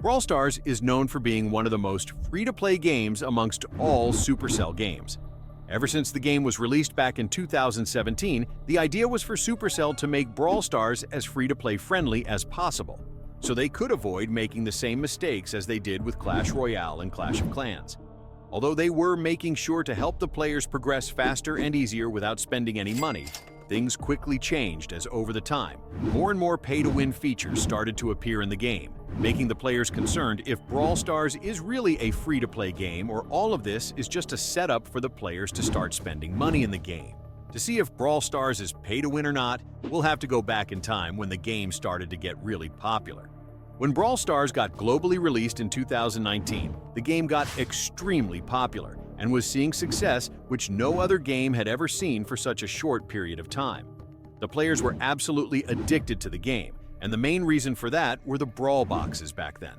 Brawl Stars is known for being one of the most free-to-play games amongst all Supercell games. Ever since the game was released back in 2017, the idea was for Supercell to make Brawl Stars as free-to-play friendly as possible, so they could avoid making the same mistakes as they did with Clash Royale and Clash of Clans. Although they were making sure to help the players progress faster and easier without spending any money, things quickly changed as over the time, more and more pay-to-win features started to appear in the game, making the players concerned if Brawl Stars is really a free-to-play game or all of this is just a setup for the players to start spending money in the game. To see if Brawl Stars is pay-to-win or not, we'll have to go back in time when the game started to get really popular. When Brawl Stars got globally released in 2019, the game got extremely popular and was seeing success which no other game had ever seen for such a short period of time. The players were absolutely addicted to the game, and the main reason for that were the Brawl boxes back then.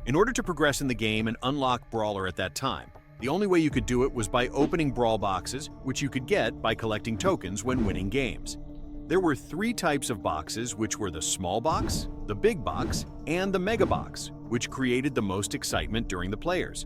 In order to progress in the game and unlock Brawler at that time, the only way you could do it was by opening Brawl boxes, which you could get by collecting tokens when winning games. There were three types of boxes, which were the small box, the big box, and the mega box, which created the most excitement during the players.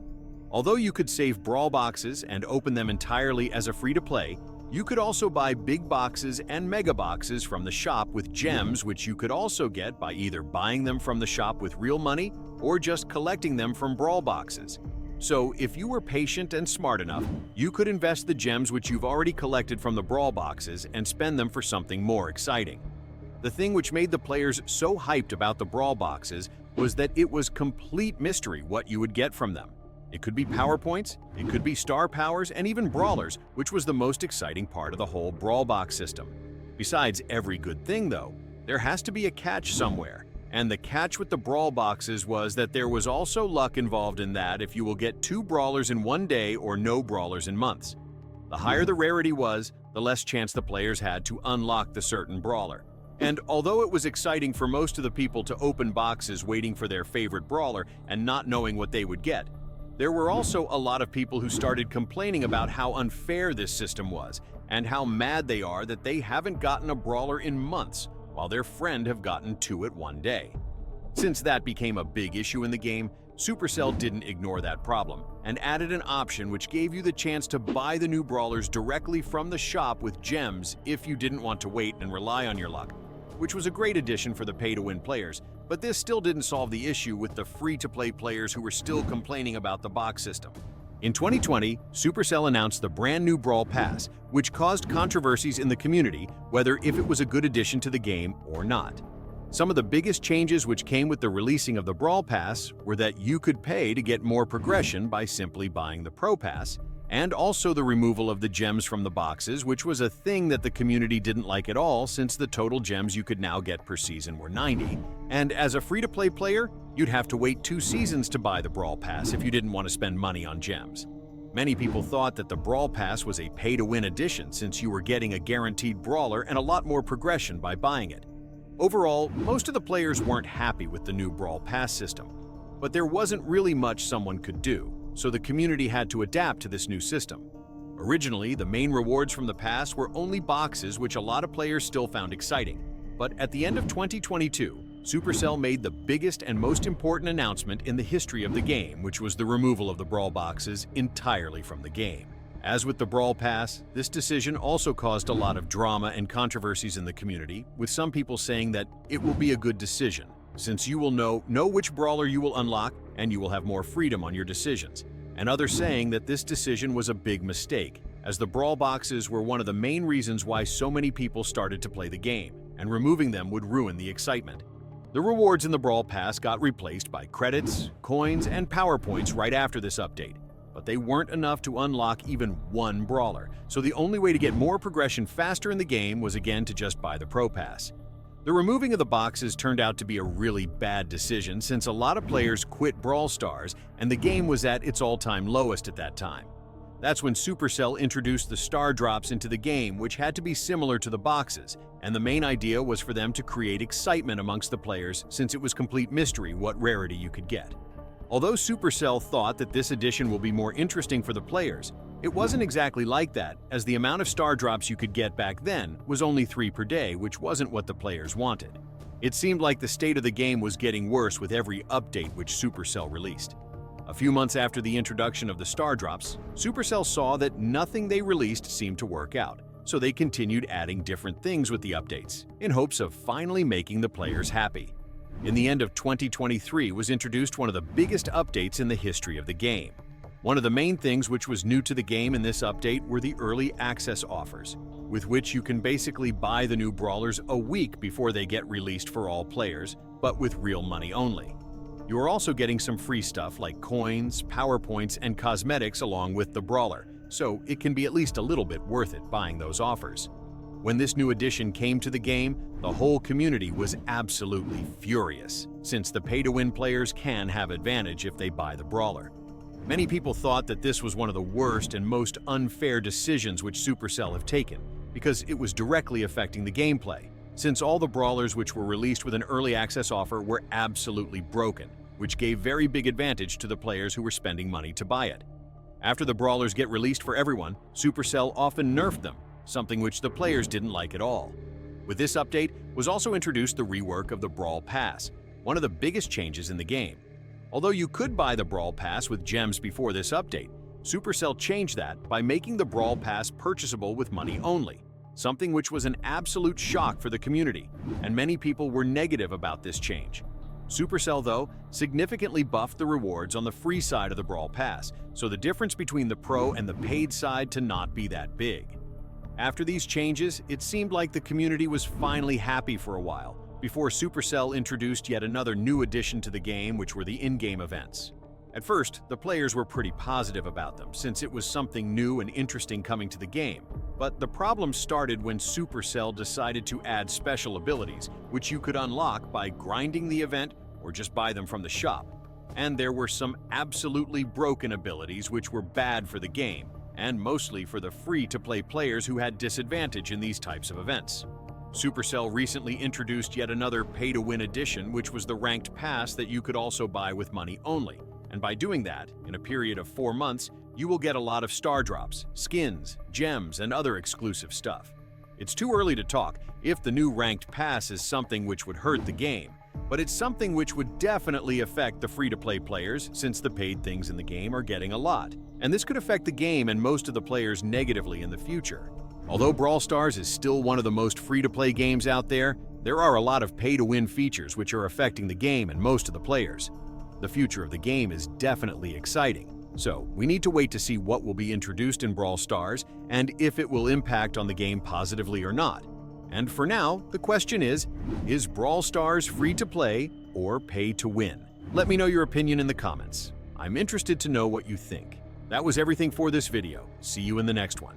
Although you could save Brawl boxes and open them entirely as a free-to-play, you could also buy big boxes and mega boxes from the shop with gems, which you could also get by either buying them from the shop with real money or just collecting them from Brawl boxes. So, if you were patient and smart enough, you could invest the gems which you've already collected from the Brawl boxes and spend them for something more exciting. The thing which made the players so hyped about the Brawl boxes was that it was complete mystery what you would get from them. It could be power points, it could be star powers, and even brawlers, which was the most exciting part of the whole Brawl box system. Besides every good thing though, there has to be a catch somewhere. And the catch with the Brawl boxes was that there was also luck involved in that if you will get 2 brawlers in one day or no brawlers in months. The higher the rarity was, the less chance the players had to unlock the certain brawler. And although it was exciting for most of the people to open boxes waiting for their favorite brawler and not knowing what they would get, there were also a lot of people who started complaining about how unfair this system was and how mad they are that they haven't gotten a brawler in months, while their friend have gotten 2 at one day. Since that became a big issue in the game, Supercell didn't ignore that problem and added an option which gave you the chance to buy the new brawlers directly from the shop with gems if you didn't want to wait and rely on your luck, which was a great addition for the pay-to-win players, but this still didn't solve the issue with the free-to-play players who were still complaining about the box system. In 2020, Supercell announced the brand new Brawl Pass, which caused controversies in the community whether if it was a good addition to the game or not. Some of the biggest changes which came with the releasing of the Brawl Pass were that you could pay to get more progression by simply buying the Pro Pass, and also the removal of the gems from the boxes, which was a thing that the community didn't like at all since the total gems you could now get per season were 90, and as a free-to-play player, you'd have to wait 2 seasons to buy the Brawl Pass if you didn't want to spend money on gems. Many people thought that the Brawl Pass was a pay-to-win addition since you were getting a guaranteed brawler and a lot more progression by buying it. Overall, most of the players weren't happy with the new Brawl Pass system, but there wasn't really much someone could do, so the community had to adapt to this new system. Originally, the main rewards from the pass were only boxes, which a lot of players still found exciting. But at the end of 2022, Supercell made the biggest and most important announcement in the history of the game, which was the removal of the Brawl boxes entirely from the game. As with the Brawl Pass, this decision also caused a lot of drama and controversies in the community, with some people saying that it will be a good decision, since you will know which brawler you will unlock and you will have more freedom on your decisions, and others saying that this decision was a big mistake, as the Brawl boxes were one of the main reasons why so many people started to play the game, and removing them would ruin the excitement. The rewards in the Brawl Pass got replaced by credits, coins, and power points right after this update, but they weren't enough to unlock even one brawler, so the only way to get more progression faster in the game was again to just buy the Pro Pass. The removing of the boxes turned out to be a really bad decision since a lot of players quit Brawl Stars and the game was at its all-time lowest at that time. That's when Supercell introduced the star drops into the game, which had to be similar to the boxes, and the main idea was for them to create excitement amongst the players since it was complete mystery what rarity you could get. Although Supercell thought that this edition will be more interesting for the players, it wasn't exactly like that, as the amount of star drops you could get back then was only 3 per day, which wasn't what the players wanted. It seemed like the state of the game was getting worse with every update which Supercell released. A few months after the introduction of the Star Drops, Supercell saw that nothing they released seemed to work out, so they continued adding different things with the updates, in hopes of finally making the players happy. In the end of 2023 was introduced one of the biggest updates in the history of the game. One of the main things which was new to the game in this update were the early access offers, with which you can basically buy the new brawlers a week before they get released for all players, but with real money only. You are also getting some free stuff like coins, power points, and cosmetics along with the brawler, so it can be at least a little bit worth it buying those offers. When this new addition came to the game, the whole community was absolutely furious, since the pay-to-win players can have advantage if they buy the brawler. Many people thought that this was one of the worst and most unfair decisions which Supercell have taken, because it was directly affecting the gameplay, since all the brawlers which were released with an early access offer were absolutely broken, which gave very big advantage to the players who were spending money to buy it. After the brawlers get released for everyone, Supercell often nerfed them, something which the players didn't like at all. With this update was also introduced the rework of the Brawl Pass, one of the biggest changes in the game. Although you could buy the Brawl Pass with gems before this update, Supercell changed that by making the Brawl Pass purchasable with money only, something which was an absolute shock for the community, and many people were negative about this change. Supercell, though, significantly buffed the rewards on the free side of the Brawl Pass, so the difference between the pro and the paid side to not be that big. After these changes, it seemed like the community was finally happy for a while, before Supercell introduced yet another new addition to the game, which were the in-game events. At first, the players were pretty positive about them, since it was something new and interesting coming to the game. But the problem started when Supercell decided to add special abilities, which you could unlock by grinding the event or just buy them from the shop. And there were some absolutely broken abilities which were bad for the game, and mostly for the free-to-play players who had disadvantage in these types of events. Supercell recently introduced yet another pay-to-win addition, which was the Ranked Pass that you could also buy with money only. And by doing that, in a period of 4 months, you will get a lot of Star Drops, skins, gems, and other exclusive stuff. It's too early to talk if the new Ranked Pass is something which would hurt the game, but it's something which would definitely affect the free-to-play players, since the paid things in the game are getting a lot. And this could affect the game and most of the players negatively in the future. Although Brawl Stars is still one of the most free-to-play games out there, there are a lot of pay-to-win features which are affecting the game and most of the players. The future of the game is definitely exciting, so we need to wait to see what will be introduced in Brawl Stars and if it will impact on the game positively or not. And for now, the question is Brawl Stars free-to-play or pay-to-win? Let me know your opinion in the comments. I'm interested to know what you think. That was everything for this video. See you in the next one.